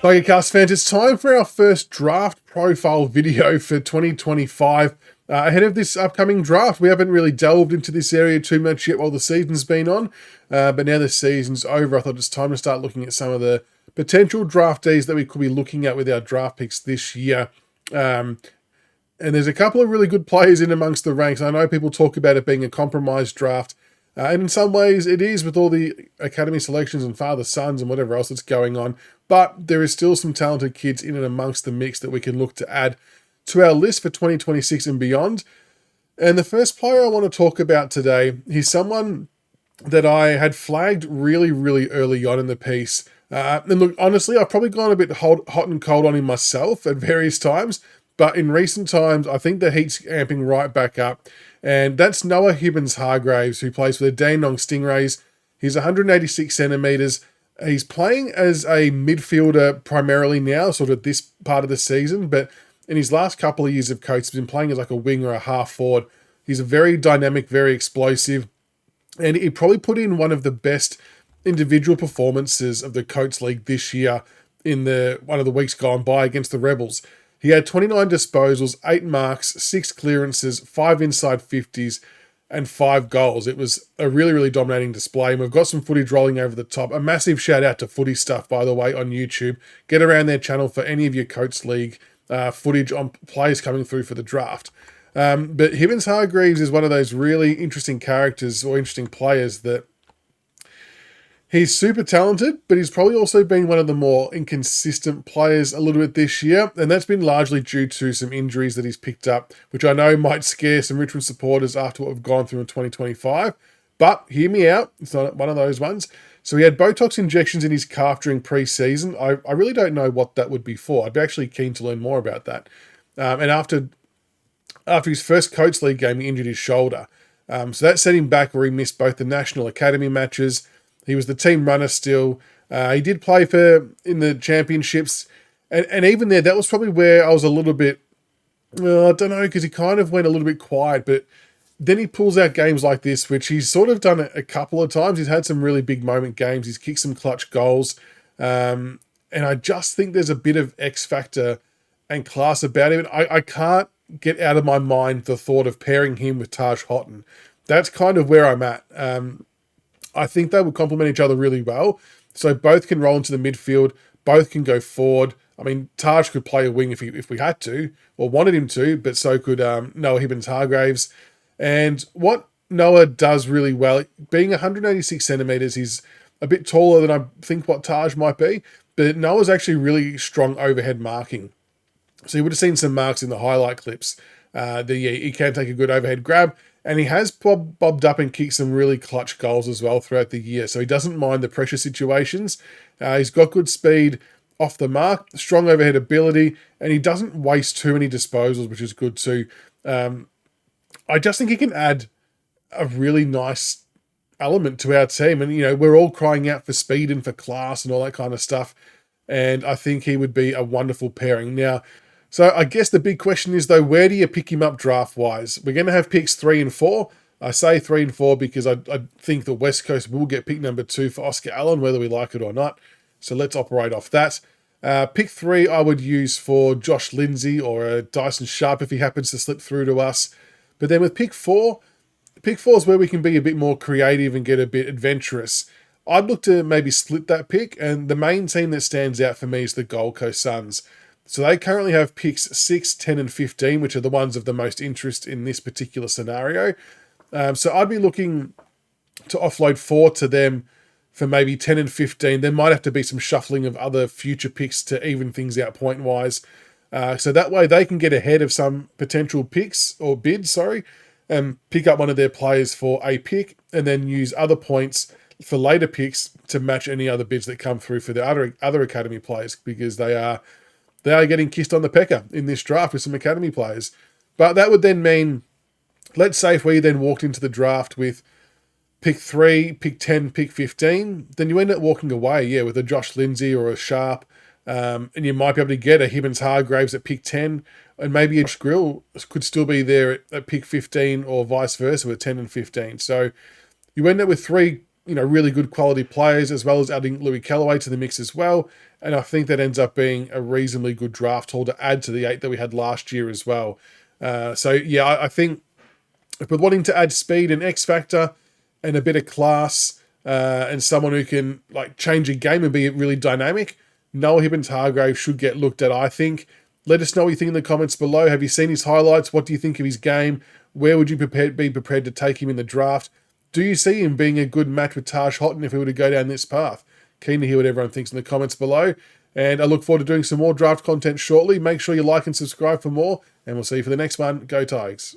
Tigercast fans, it's time for our first draft profile video for 2025. Ahead of this upcoming draft, we haven't really delved into this area too much yet while the season's been on, but now the season's over, I thought it's time to start looking at some of the potential draftees that we could be looking at with our draft picks this year. And there's a couple of really good players in amongst the ranks. I know people talk about it being a compromised draft, and in some ways it is with all the academy selections and father-sons and whatever else that's going on. But there is still some talented kids in and amongst the mix that we can look to add to our list for 2026 and beyond. And the first player I want to talk about today, he's someone that I had flagged really, really early on in the piece. And look, honestly, I've probably gone a bit hot and cold on him myself at various times. But in recent times, I think the heat's amping right back up. And that's Noah Hibbins-Hargreaves, who plays for the Dandenong Stingrays. He's 186 centimetres. He's playing as a midfielder primarily now, sort of this part of the season. But in his last couple of years of coach, he's been playing as like a wing or a half forward. He's a very dynamic, very explosive. And he probably put in one of the best individual performances of the Coates League this year in one of the weeks gone by against the Rebels. He had 29 disposals, 8 marks, 6 clearances, 5 inside 50s, and 5 goals. It was a really, really dominating display. And we've got some footage rolling over the top. A massive shout out to Footy Stuff, by the way, on YouTube. Get around their channel for any of your Coates League footage on players coming through for the draft. But Hibbins-Hargreaves is one of those really interesting characters or interesting players that he's super talented, but he's probably also been one of the more inconsistent players a little bit this year, and that's been largely due to some injuries that he's picked up, which I know might scare some Richmond supporters after what we've gone through in 2025. But hear me out, it's not one of those ones. So he had Botox injections in his calf during pre-season. I really don't know what that would be for. I'd be actually keen to learn more about that. And after his first Coates League game, he injured his shoulder. So that set him back where he missed both the National Academy matches. He was the team runner still. He did play in the championships. And even there, that was probably where I was a little bit, I don't know, because he kind of went a little bit quiet. But then he pulls out games like this, which he's sort of done a couple of times. He's had some really big moment games. He's kicked some clutch goals. And I just think there's a bit of X factor and class about him. I can't get out of my mind the thought of pairing him with Taj Hotton. That's kind of where I'm at. I think they would complement each other really well. So both can roll into the midfield. Both can go forward. I mean, Taj could play a wing if we had to or wanted him to, but so could Noah Hibbins-Hargreaves. And what Noah does really well, being 186 centimetres, he's a bit taller than I think what Taj might be, but Noah's actually really strong overhead marking. So you would have seen some marks in the highlight clips. He can take a good overhead grab. And he has bobbed up and kicked some really clutch goals as well throughout the year. So he doesn't mind the pressure situations. He's got good speed off the mark, strong overhead ability, and he doesn't waste too many disposals, which is good too. I just think he can add a really nice element to our team. And, we're all crying out for speed and for class and all that kind of stuff. And I think he would be a wonderful pairing. Now, so I guess the big question is, though, where do you pick him up draft-wise? We're going to have picks 3 and 4. I say 3 and 4 because I think the West Coast will get pick number 2 for Oscar Allen, whether we like it or not. So let's operate off that. Pick 3 I would use for Josh Lindsay or Dyson Sharp if he happens to slip through to us. But then with pick 4 is where we can be a bit more creative and get a bit adventurous. I'd look to maybe split that pick, and the main team that stands out for me is the Gold Coast Suns. So they currently have picks 6, 10, and 15, which are the ones of the most interest in this particular scenario. So I'd be looking to offload 4 to them for maybe 10 and 15. There might have to be some shuffling of other future picks to even things out point-wise. So that way they can get ahead of some potential picks or bids, and pick up one of their players for a pick and then use other points for later picks to match any other bids that come through for the other academy players, because they are getting kissed on the pecker in this draft with some academy players. But that would then mean, let's say if we then walked into the draft with pick 3, pick 10, pick 15, then you end up walking away, with a Josh Lindsay or a Sharp, and you might be able to get a Hibbins-Hargreaves at pick 10, and maybe a Grill could still be there at pick 15 or vice versa with 10 and 15. So you end up with 3 really good quality players, as well as adding Louis Kellaway to the mix as well. And I think that ends up being a reasonably good draft haul to add to the 8 that we had last year as well. So yeah, I think if we're wanting to add speed and X factor and a bit of class, and someone who can like change a game and be really dynamic, Noah Hibbins-Hargreaves should get looked at, I think. Let us know what you think in the comments below. Have you seen his highlights? What do you think of his game? Where would you be prepared to take him in the draft? Do you see him being a good match with Taj Hotton if he were to go down this path? Keen to hear what everyone thinks in the comments below. And I look forward to doing some more draft content shortly. Make sure you like and subscribe for more, and we'll see you for the next one. Go Tigers.